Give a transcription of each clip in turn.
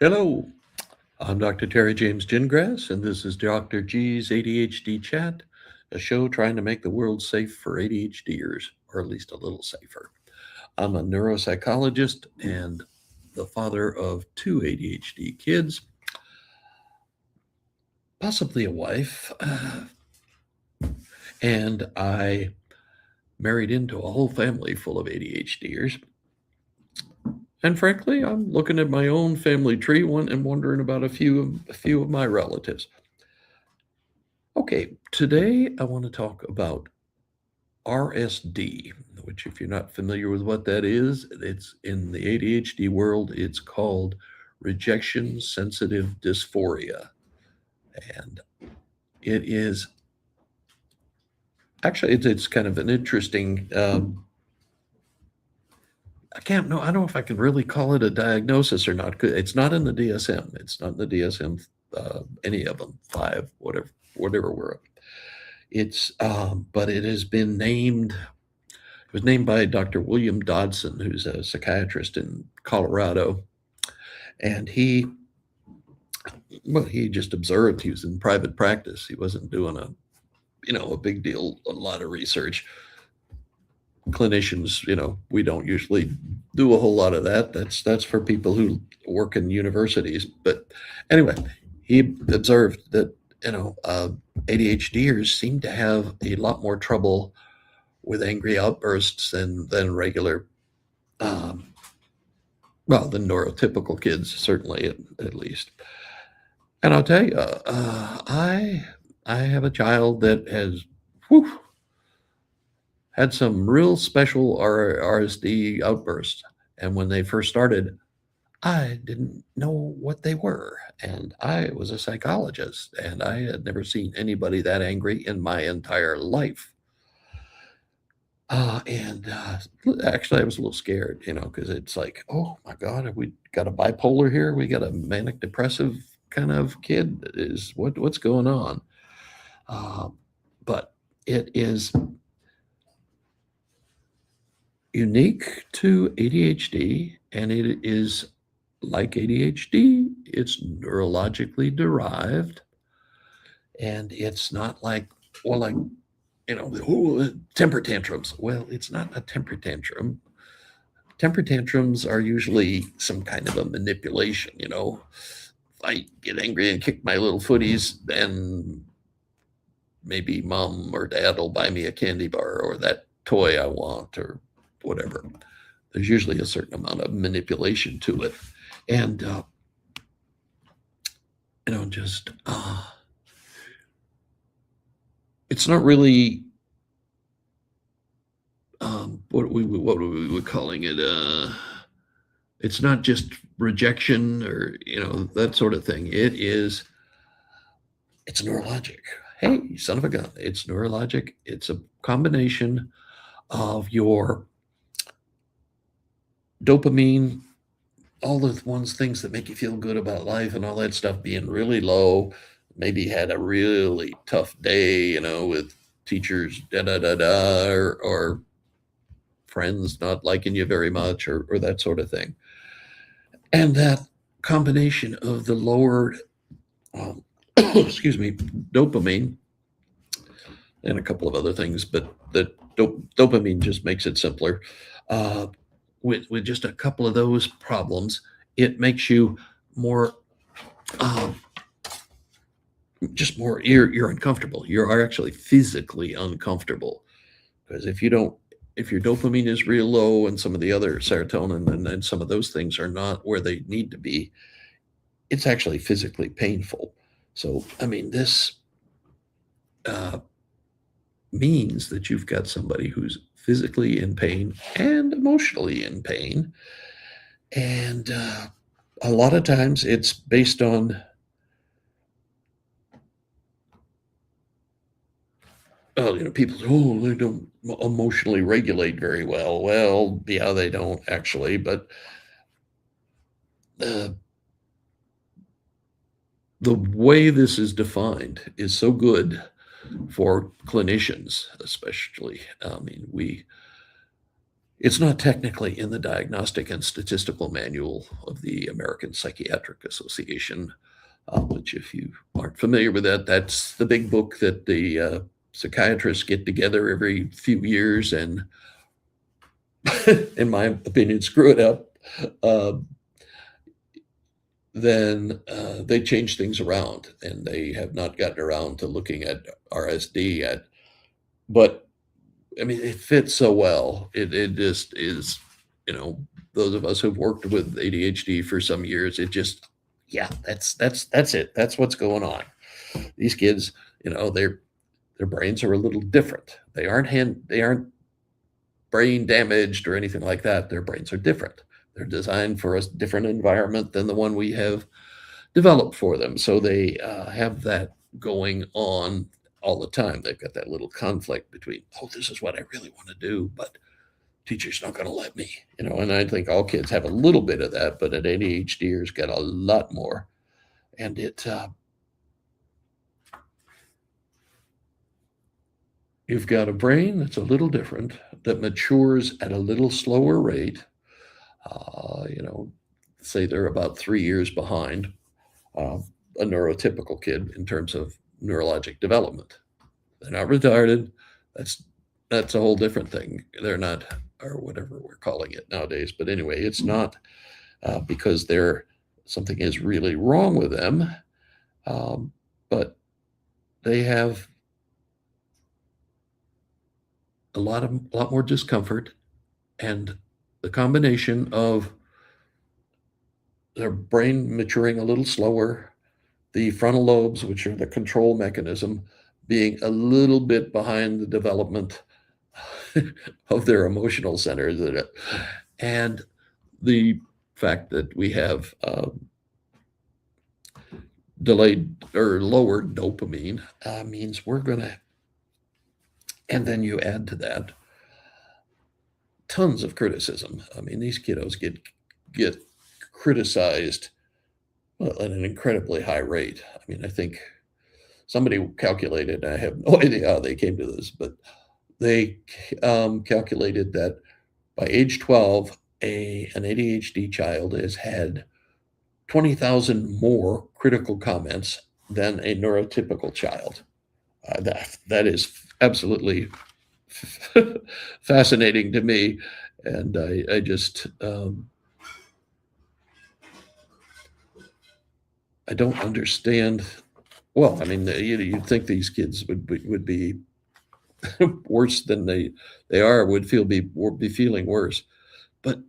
Hello, I'm Dr. Terry James Gingras, and this is Dr. G's ADHD Chat, a show trying to make the world safe for ADHDers, or at least a little safer. I'm a neuropsychologist and the father of two ADHD kids, possibly a wife, and I married into a whole family full of ADHDers. And frankly, I'm looking at my own family tree and wondering about a few of my relatives. Okay, today I want to talk about RSD, which, if you're not familiar with what that is, it's in the ADHD world, it's called rejection sensitive dysphoria. And it is actually, it's kind of an interesting, I don't know if I can really call it a diagnosis or not. It's not in the DSM. It's not in the DSM, any of them, five, whatever we're up. But it has been named. It was named by Dr. William Dodson, who's a psychiatrist in Colorado, and he just observed. He was in private practice. He wasn't doing a big deal, a lot of research. Clinicians, we don't usually do a whole lot of that. That's for people who work in universities. But anyway, he observed that ADHDers seem to have a lot more trouble with angry outbursts than regular, um, than neurotypical kids, certainly at least. And I'll tell you, I have a child that has whew, had some real special RSD outbursts, and when they first started, I didn't know what they were, and I was a psychologist, and I had never seen anybody that angry in my entire life. Actually, I was a little scared, because it's like, oh my God, have we got a bipolar here? We got a manic depressive kind of kid? Is what's going on? Uh, but it is unique to ADHD, and it is like ADHD. It's neurologically derived, and it's not like, well, like temper tantrums. Well, it's not a temper tantrum. Temper tantrums are usually some kind of a manipulation. If I get angry and kick my little footies, then maybe mom or dad will buy me a candy bar or that toy I want or whatever. There's usually a certain amount of manipulation to it. And, just, it's not really what we were calling it. It's not just rejection or that sort of thing. It's neurologic. Hey, son of a gun! It's neurologic. It's a combination of your dopamine, all the things that make you feel good about life, and all that stuff being really low. Maybe had a really tough day, with teachers, da da da da, or friends not liking you very much, or that sort of thing. And that combination of the lowered, excuse me, dopamine, and a couple of other things, but the dopamine just makes it simpler. Uh, with just a couple of those problems, it makes you more, um, just more. You're uncomfortable. You're actually physically uncomfortable because if your dopamine is real low and some of the other serotonin and some of those things are not where they need to be, it's actually physically painful. So, I mean, this uh, means that you've got somebody who's physically in pain and emotionally in pain. And a lot of times it's based on, people say, oh, they don't emotionally regulate very well. Well, yeah, they don't actually, but uh, the way this is defined is so good for clinicians, especially. I mean, It's not technically in the Diagnostic and Statistical Manual of the American Psychiatric Association, which, if you aren't familiar with that, that's the big book that the psychiatrists get together every few years and, in my opinion, screw it up. Uh, then they change things around, and they have not gotten around to looking at RSD yet. But I mean, it fits so well. It just is, you know, those of us who've worked with ADHD for some years, it just, yeah, that's it. That's what's going on. These kids, their brains are a little different. They aren't brain damaged or anything like that. Their brains are different. They're designed for a different environment than the one we have developed for them. So they have that going on all the time. They've got that little conflict between, oh, this is what I really want to do, but teacher's not going to let me, and I think all kids have a little bit of that, but an ADHDers get a lot more. And you've got a brain that's a little different, that matures at a little slower rate. You know, say they're about 3 years behind uh, a neurotypical kid in terms of neurologic development. They're not retarded. That's that's a whole different thing. They're not, or whatever we're calling it nowadays. But anyway, it's not because something is really wrong with them, but they have a lot more discomfort, and the combination of their brain maturing a little slower, the frontal lobes, which are the control mechanism, being a little bit behind the development of their emotional centers, and the fact that we have delayed or lowered dopamine means we're going to, and then you add to that tons of criticism. I mean, these kiddos get criticized at an incredibly high rate. I mean, I think somebody calculated, I have no idea how they came to this, but they calculated that by age 12, an ADHD child has had 20,000 more critical comments than a neurotypical child. That is absolutely fascinating to me. And I just, I don't understand. Well, I mean, you'd think these kids would be worse than they are, would be feeling worse, but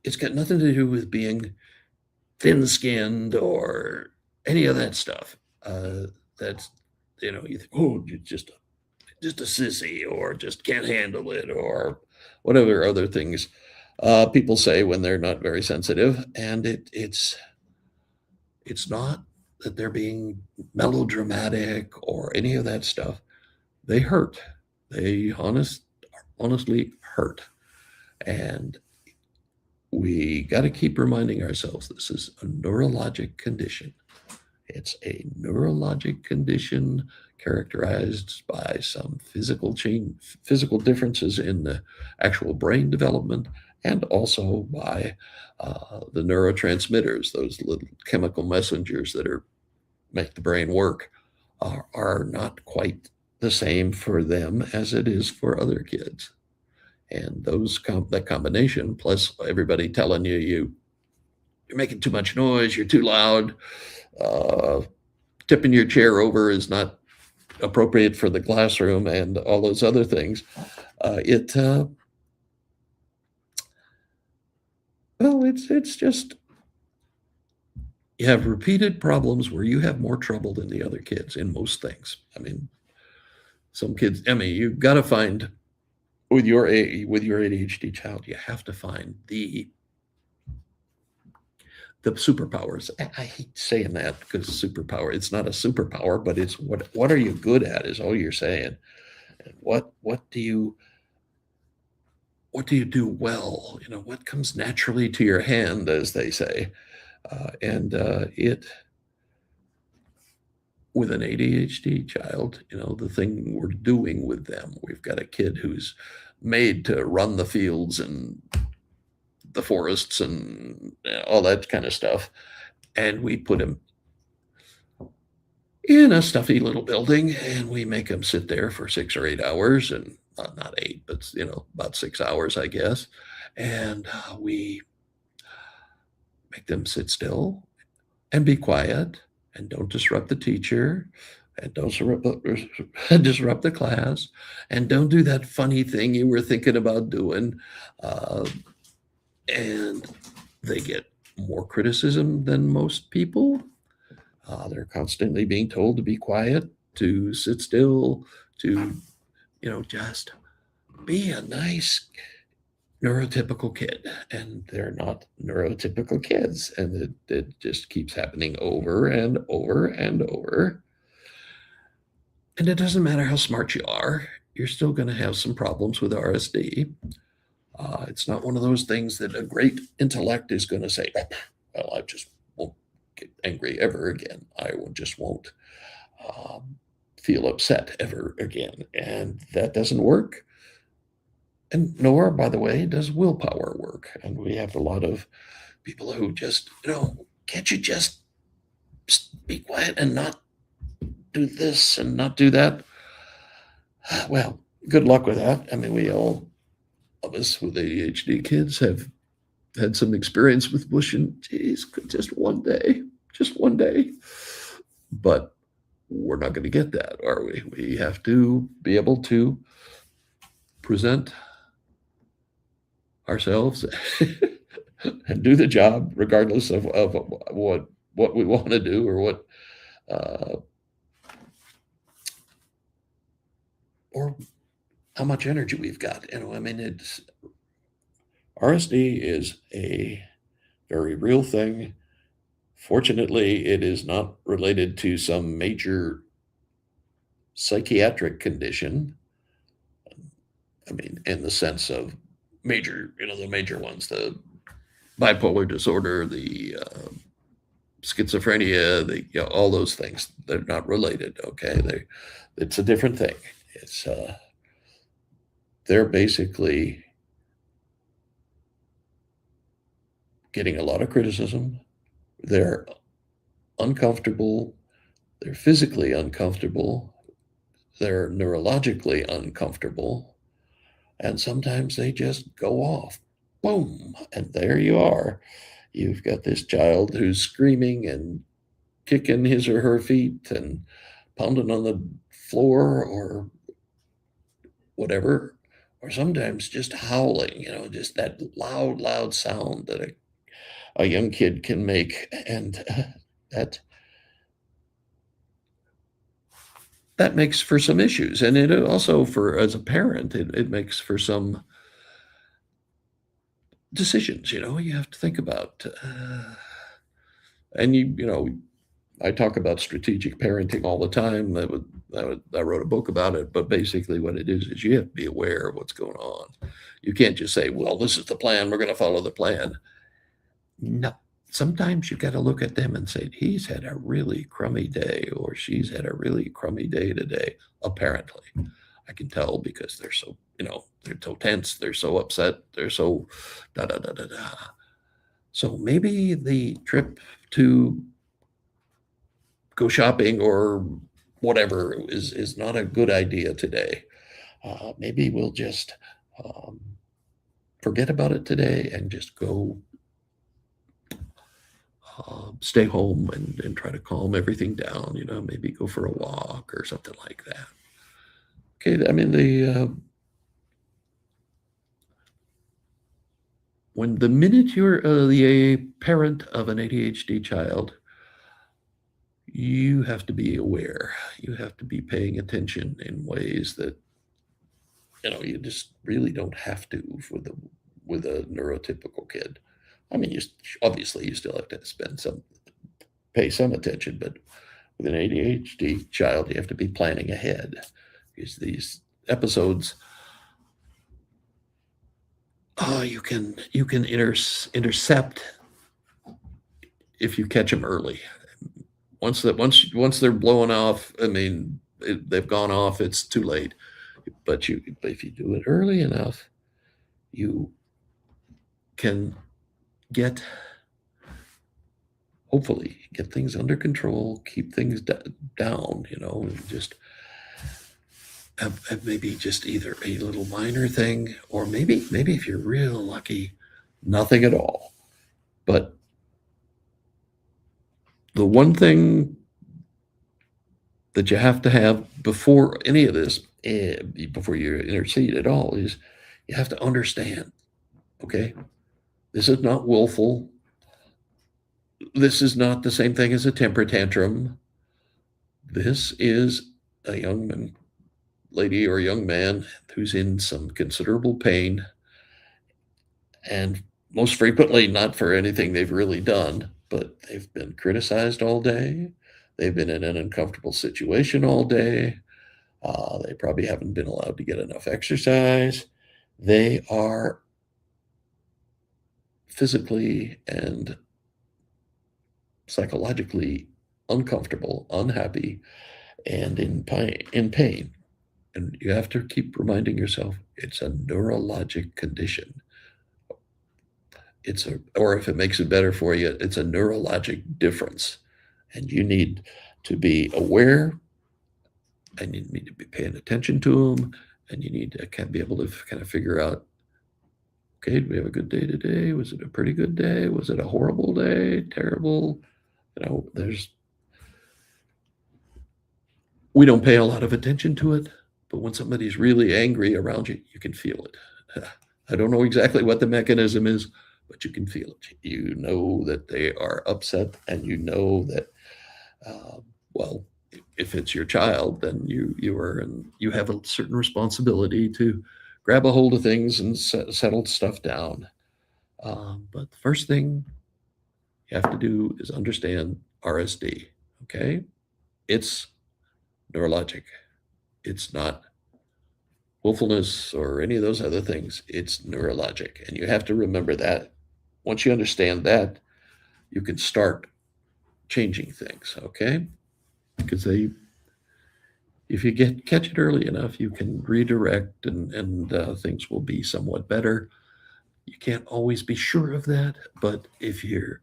it's got nothing to do with being thin-skinned or any of that stuff. That's you think, oh, you're just a sissy, or just can't handle it, or whatever other things people say when they're not very sensitive, and it's not that they're being melodramatic or any of that stuff. They hurt. They honestly hurt. And we got to keep reminding ourselves this is a neurologic condition. It's a neurologic condition characterized by some physical differences in the actual brain development, and also by the neurotransmitters, those little chemical messengers that make the brain work, are not quite the same for them as it is for other kids. And that combination, plus everybody telling you're making too much noise, you're too loud, uh, tipping your chair over is not appropriate for the classroom, and all those other things. It well, it's just, you have repeated problems where you have more trouble than the other kids in most things. I mean, some kids. I mean, you've got to find with your ADHD child, you have to find the superpowers. I hate saying that because superpower, it's not a superpower, but it's what are you good at is all you're saying. And what do you do well? What comes naturally to your hand, as they say. And it with an ADHD child, the thing we're doing with them, we've got a kid who's made to run the fields and the forests and all that kind of stuff. And we put him in a stuffy little building and we make him sit there for 6 or 8 hours, and not 8, but about 6 hours, I guess. And we make them sit still and be quiet and don't disrupt the teacher and don't disrupt the class and don't do that funny thing you were thinking about doing. Uh, and they get more criticism than most people. They're constantly being told to be quiet, to sit still, to, just be a nice neurotypical kid. And they're not neurotypical kids. And it just keeps happening over and over and over. And it doesn't matter how smart you are, you're still going to have some problems with RSD. It's not one of those things that a great intellect is going to say, well, I just won't get angry ever again. Just won't feel upset ever again. And that doesn't work. And nor, by the way, does willpower work. And we have a lot of people who just, can't you just be quiet and not do this and not do that? Well, good luck with that. I mean, we all of us with ADHD kids have had some experience with pushing, geez, just one day. But we're not going to get that, are we? We have to be able to present ourselves and do the job regardless of what we want to do or what or how much energy we've got. I mean, RSD is a very real thing. Fortunately, it is not related to some major psychiatric condition. I mean, in the sense of major, the major ones, the bipolar disorder, the schizophrenia, all those things, they're not related. Okay. It's a different thing. They're basically getting a lot of criticism. They're uncomfortable. They're physically uncomfortable. They're neurologically uncomfortable. And sometimes they just go off. Boom. And there you are. You've got this child who's screaming and kicking his or her feet and pounding on the floor or whatever, or sometimes just howling, just that loud sound that a young kid can make. And that makes for some issues. And it also, as a parent, it makes for some decisions, you have to think about. And I talk about strategic parenting all the time. I wrote a book about it, but basically what it is you have to be aware of what's going on. You can't just say, well, this is the plan, we're going to follow the plan. No, sometimes you got to look at them and say, he's had a really crummy day, or she's had a really crummy day today. Apparently, I can tell because they're so, they're so tense, they're so upset, they're so da da da da da. So maybe the trip to go shopping or whatever is not a good idea today. Maybe we'll just forget about it today and just go stay home and try to calm everything down, maybe go for a walk or something like that. Okay, I mean, when the minute you're the parent of an ADHD child, you have to be aware. You have to be paying attention in ways that, you just really don't have to with a neurotypical kid. I mean, obviously you still have to pay some attention, but with an ADHD child, you have to be planning ahead because these episodes, you can intercept if you catch them early. Once they're blowing off, I mean, they've gone off, it's too late. But if you do it early enough, you can get hopefully get things under control, keep things down, and just have maybe just either a little minor thing, or maybe if you're real lucky, nothing at all. But the one thing that you have to have before any of this, before you intercede at all, is you have to understand, okay, this is not willful. This is not the same thing as a temper tantrum. This is a young lady or young man who's in some considerable pain, and most frequently not for anything they've really done, but they've been criticized all day. They've been in an uncomfortable situation all day. They probably haven't been allowed to get enough exercise. They are physically and psychologically uncomfortable, unhappy, and in pain. And you have to keep reminding yourself it's a neurologic condition. Or if it makes it better for you, it's a neurologic difference. And you need to be aware, and you need to be paying attention to them, and you need to be able to kind of figure out, okay, did we have a good day today? Was it a pretty good day? Was it a horrible day? Terrible? We don't pay a lot of attention to it, but when somebody's really angry around you, you can feel it. I don't know exactly what the mechanism is, but you can feel it. You know that they are upset, and you know that, well, if it's your child, then you have a certain responsibility to grab a hold of things and settle stuff down. But the first thing you have to do is understand RSD. Okay, it's neurologic. It's not willfulness or any of those other things. It's neurologic, and you have to remember that. Once you understand that, you can start changing things. Okay, because if you catch it early enough, you can redirect, and things will be somewhat better. You can't always be sure of that, but if you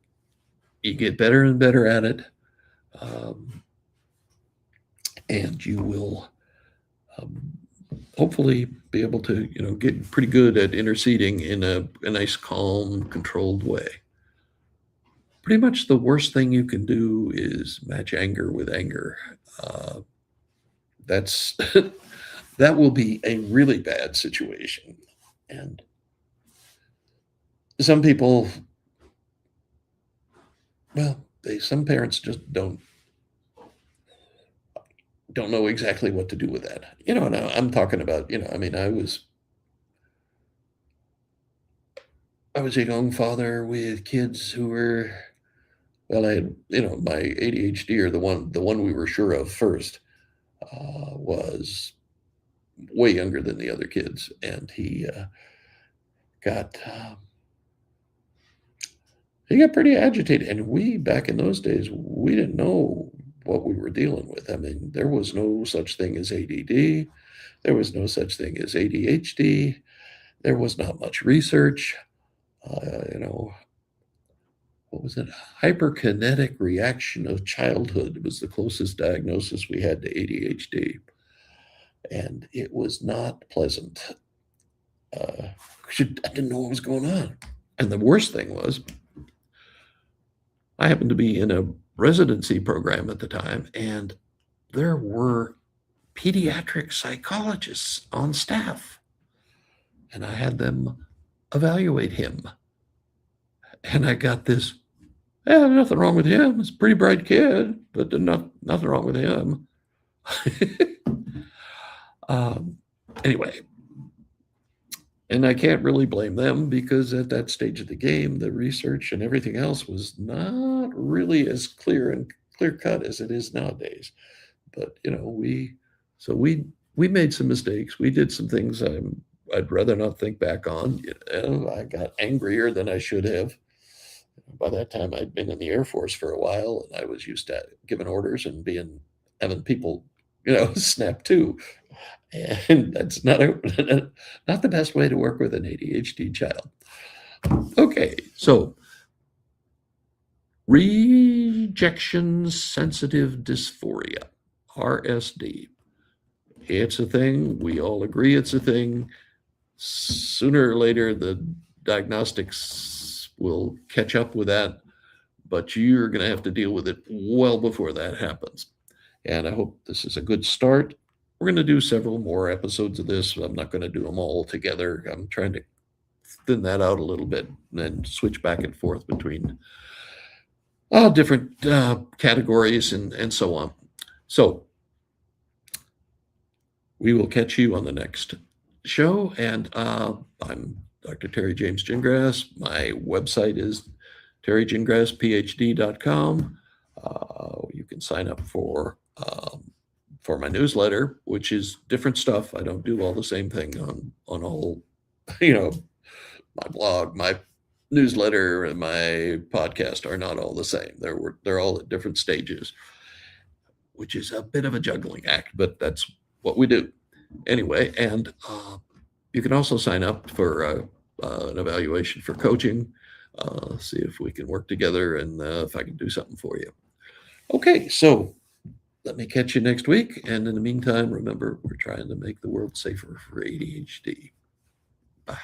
get better and better at it, um, and you will hopefully be able to get pretty good at interceding in a nice, calm, controlled way. Pretty much the worst thing you can do is match anger with anger. That's that will be a really bad situation. And some people, well, some parents just don't know exactly what to do with that. And I'm talking about, I mean, I was a young father with kids who were, well, I had, my ADHD, or the one we were sure of first, was way younger than the other kids, and got he got pretty agitated. And we, back in those days, we didn't know what we were dealing with. I mean, there was no such thing as ADD. There was no such thing as ADHD. There was not much research. What was it? Hyperkinetic reaction of childhood was the closest diagnosis we had to ADHD. And it was not pleasant. I didn't know what was going on. And the worst thing was, I happened to be in a residency program at the time, and there were pediatric psychologists on staff, and I had them evaluate him. And I got this, nothing wrong with him. He's a pretty bright kid, but nothing wrong with him. Anyway, and I can't really blame them, because at that stage of the game, the research and everything else was not really as clear cut as it is nowadays. But we made some mistakes. We did some things I'd rather not think back on. I got angrier than I should have. By that time, I'd been in the Air Force for a while, and I was used to giving orders and having people snap two. And that's not the best way to work with an ADHD child. Okay, so rejection sensitive dysphoria, RSD. It's a thing. We all agree it's a thing. Sooner or later, the diagnostics will catch up with that, but you're going to have to deal with it well before that happens. And I hope this is a good start. We're going to do several more episodes of this. I'm not going to do them all together. I'm trying to thin that out a little bit and then switch back and forth between different categories and so on. So we will catch you on the next show. And I'm Dr. Terry James Gingrass. My website is terrygingrassphd.com. You can sign up for my newsletter, which is different stuff. I don't do all the same thing on all, my blog, my newsletter, and my podcast are not all the same. They're all at different stages, which is a bit of a juggling act, but that's what we do. Anyway, and you can also sign up for an evaluation for coaching, see if we can work together and if I can do something for you. Okay, so let me catch you next week. And in the meantime, remember, we're trying to make the world safer for ADHD. Bye.